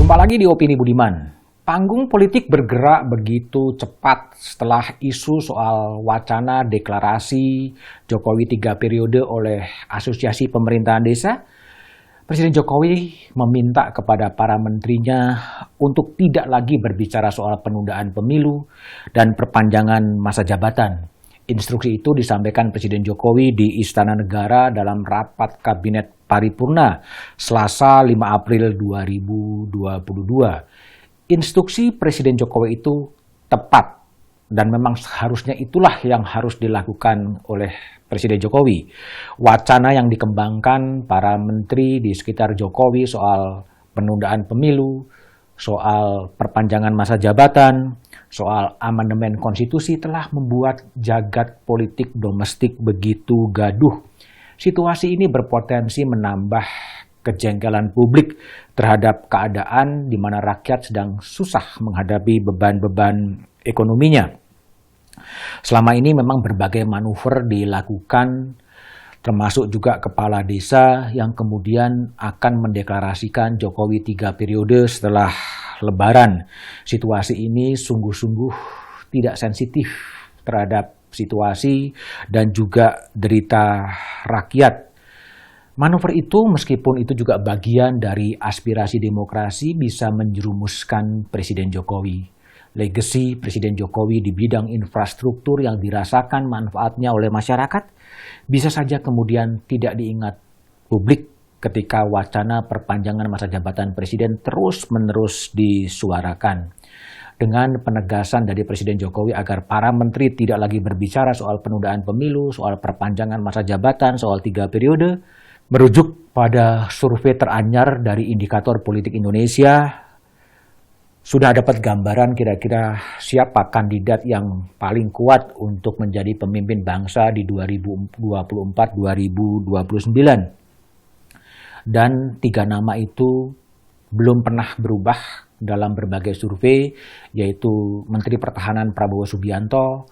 Jumpa lagi di Opini Budiman. Panggung politik bergerak begitu cepat setelah isu soal wacana deklarasi Jokowi 3 periode oleh Asosiasi Pemerintahan Desa. Presiden Jokowi meminta kepada para menterinya untuk tidak lagi berbicara soal penundaan pemilu dan perpanjangan masa jabatan. Instruksi itu disampaikan Presiden Jokowi di Istana Negara dalam rapat Kabinet Paripurna Selasa 5 April 2022. Instruksi Presiden Jokowi itu tepat dan memang seharusnya itulah yang harus dilakukan oleh Presiden Jokowi. Wacana yang dikembangkan para menteri di sekitar Jokowi soal penundaan pemilu, soal perpanjangan masa jabatan, soal amandemen konstitusi telah membuat jagat politik domestik begitu gaduh. Situasi ini berpotensi menambah kejengkelan publik terhadap keadaan di mana rakyat sedang susah menghadapi beban-beban ekonominya. Selama ini memang berbagai manuver dilakukan, termasuk juga kepala desa yang kemudian akan mendeklarasikan Jokowi 3 periode setelah Lebaran. Situasi ini sungguh-sungguh tidak sensitif terhadap situasi dan juga derita rakyat. Manuver itu meskipun itu juga bagian dari aspirasi demokrasi bisa menjerumuskan Presiden Jokowi. Legasi Presiden Jokowi di bidang infrastruktur yang dirasakan manfaatnya oleh masyarakat bisa saja kemudian tidak diingat publik ketika wacana perpanjangan masa jabatan Presiden terus-menerus disuarakan. Dengan penegasan dari Presiden Jokowi agar para menteri tidak lagi berbicara soal penundaan pemilu, soal perpanjangan masa jabatan, soal 3 periode, merujuk pada survei teranyar dari Indikator Politik Indonesia, sudah dapat gambaran kira-kira siapa kandidat yang paling kuat untuk menjadi pemimpin bangsa di 2024-2029. Dan 3 nama itu belum pernah berubah dalam berbagai survei, yaitu Menteri Pertahanan Prabowo Subianto,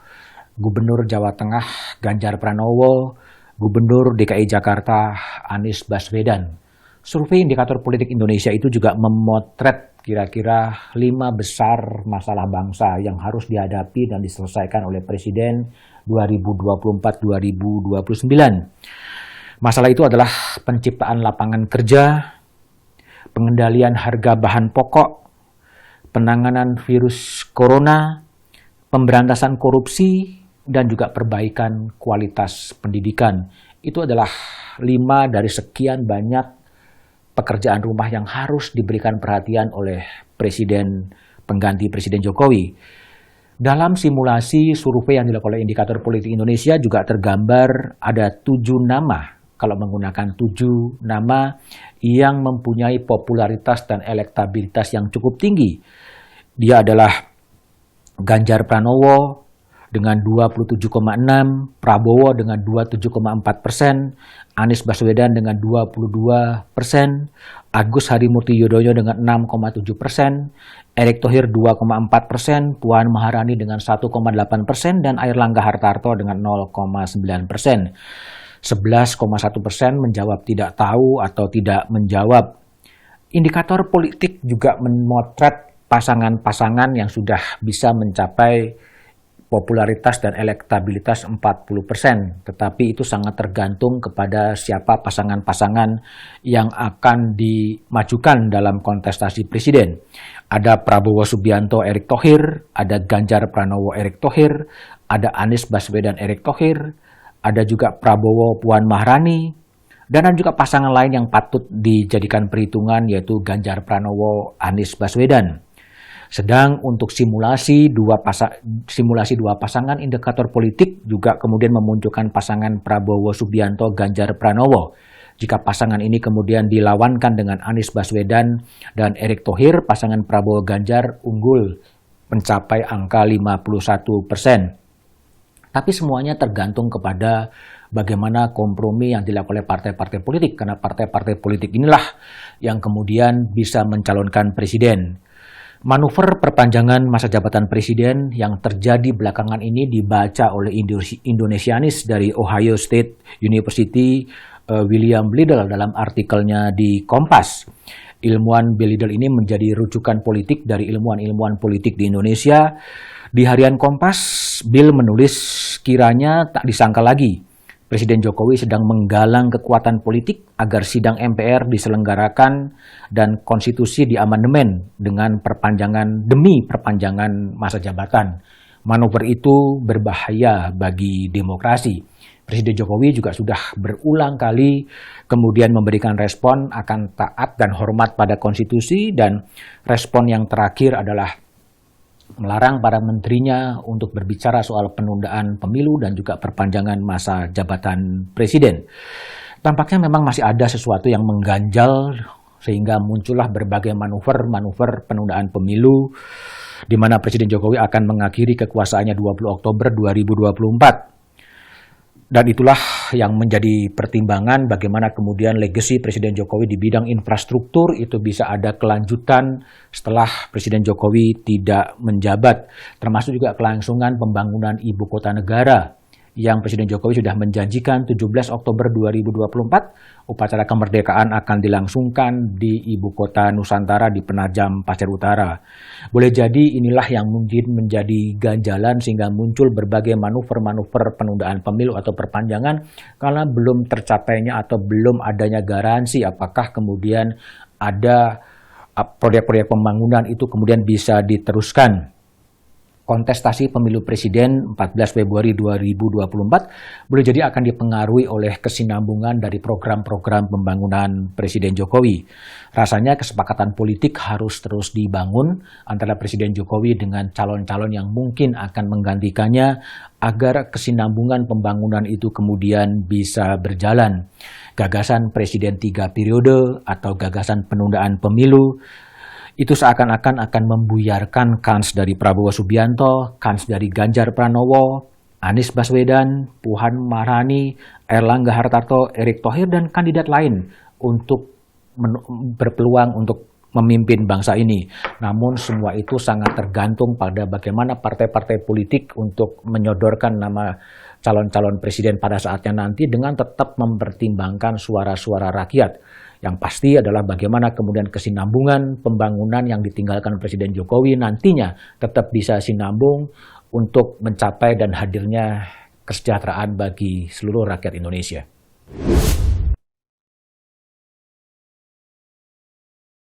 Gubernur Jawa Tengah Ganjar Pranowo, Gubernur DKI Jakarta Anies Baswedan. Survei Indikator Politik Indonesia itu juga memotret kira-kira 5 besar masalah bangsa yang harus dihadapi dan diselesaikan oleh Presiden 2024-2029. Masalah itu adalah penciptaan lapangan kerja, pengendalian harga bahan pokok, penanganan virus corona, pemberantasan korupsi, dan juga perbaikan kualitas pendidikan. Itu adalah 5 dari sekian banyak pekerjaan rumah yang harus diberikan perhatian oleh Presiden pengganti Presiden Jokowi. Dalam simulasi survei yang dilakukan oleh Indikator Politik Indonesia juga tergambar ada 7 nama, kalau menggunakan 7 nama yang mempunyai popularitas dan elektabilitas yang cukup tinggi. Dia adalah Ganjar Pranowo dengan 27,6%, Prabowo dengan 27,4%, Anies Baswedan dengan 22%, Agus Harimurti Yudhoyono dengan 6,7%, Erick Thohir 2,4%, Puan Maharani dengan 1,8%, dan Airlangga Hartarto dengan 0,9%. 11,1% menjawab tidak tahu atau tidak menjawab. Indikator politik juga memotret pasangan-pasangan yang sudah bisa mencapai popularitas dan elektabilitas 40%. Tetapi itu sangat tergantung kepada siapa pasangan-pasangan yang akan dimajukan dalam kontestasi presiden. Ada Prabowo Subianto Erick Thohir, ada Ganjar Pranowo Erick Thohir, ada Anies Baswedan Erick Thohir, ada juga Prabowo Puan Maharani, dan ada juga pasangan lain yang patut dijadikan perhitungan yaitu Ganjar Pranowo Anies Baswedan. Sedang untuk simulasi dua pasangan indikator politik juga kemudian memunculkan pasangan Prabowo Subianto Ganjar Pranowo. Jika pasangan ini kemudian dilawankan dengan Anies Baswedan dan Erick Thohir, pasangan Prabowo Ganjar unggul mencapai angka 51%. Tapi semuanya tergantung kepada bagaimana kompromi yang dilakukan oleh partai-partai politik, karena partai-partai politik inilah yang kemudian bisa mencalonkan presiden. Manuver perpanjangan masa jabatan presiden yang terjadi belakangan ini dibaca oleh Indonesianis dari Ohio State University, William Bledel dalam artikelnya di Kompas. Ilmuwan Bledel ini menjadi rujukan politik dari ilmuwan-ilmuwan politik di Indonesia. Di harian Kompas, Bill menulis kiranya tak disangka lagi Presiden Jokowi sedang menggalang kekuatan politik agar sidang MPR diselenggarakan dan konstitusi diamandemen demi perpanjangan masa jabatan. Manuver itu berbahaya bagi demokrasi. Presiden Jokowi juga sudah berulang kali kemudian memberikan respon akan taat dan hormat pada konstitusi, dan respon yang terakhir adalah melarang para menterinya untuk berbicara soal penundaan pemilu dan juga perpanjangan masa jabatan presiden. Tampaknya memang masih ada sesuatu yang mengganjal sehingga muncullah berbagai manuver penundaan pemilu di mana Presiden Jokowi akan mengakhiri kekuasaannya 20 Oktober 2024. Dan itulah yang menjadi pertimbangan bagaimana kemudian legasi Presiden Jokowi di bidang infrastruktur itu bisa ada kelanjutan setelah Presiden Jokowi tidak menjabat. Termasuk juga kelangsungan pembangunan ibu kota negara yang Presiden Jokowi sudah menjanjikan 17 Oktober 2024 upacara kemerdekaan akan dilangsungkan di ibu kota Nusantara di Penajam Pasir Utara. Boleh jadi inilah yang mungkin menjadi ganjalan sehingga muncul berbagai manuver-manuver penundaan pemilu atau perpanjangan karena belum tercapainya atau belum adanya garansi apakah kemudian ada proyek-proyek pembangunan itu kemudian bisa diteruskan. Kontestasi pemilu presiden 14 Februari 2024 boleh jadi akan dipengaruhi oleh kesinambungan dari program-program pembangunan Presiden Jokowi. Rasanya kesepakatan politik harus terus dibangun antara Presiden Jokowi dengan calon-calon yang mungkin akan menggantikannya agar kesinambungan pembangunan itu kemudian bisa berjalan. Gagasan Presiden 3 periode atau gagasan penundaan pemilu itu seakan-akan akan membuyarkan kans dari Prabowo Subianto, kans dari Ganjar Pranowo, Anies Baswedan, Puan Maharani, Erlangga Hartarto, Erick Thohir, dan kandidat lain untuk berpeluang untuk memimpin bangsa ini. Namun semua itu sangat tergantung pada bagaimana partai-partai politik untuk menyodorkan nama calon-calon presiden pada saatnya nanti dengan tetap mempertimbangkan suara-suara rakyat. Yang pasti adalah bagaimana kemudian kesinambungan pembangunan yang ditinggalkan Presiden Jokowi nantinya tetap bisa sinambung untuk mencapai dan hadirnya kesejahteraan bagi seluruh rakyat Indonesia.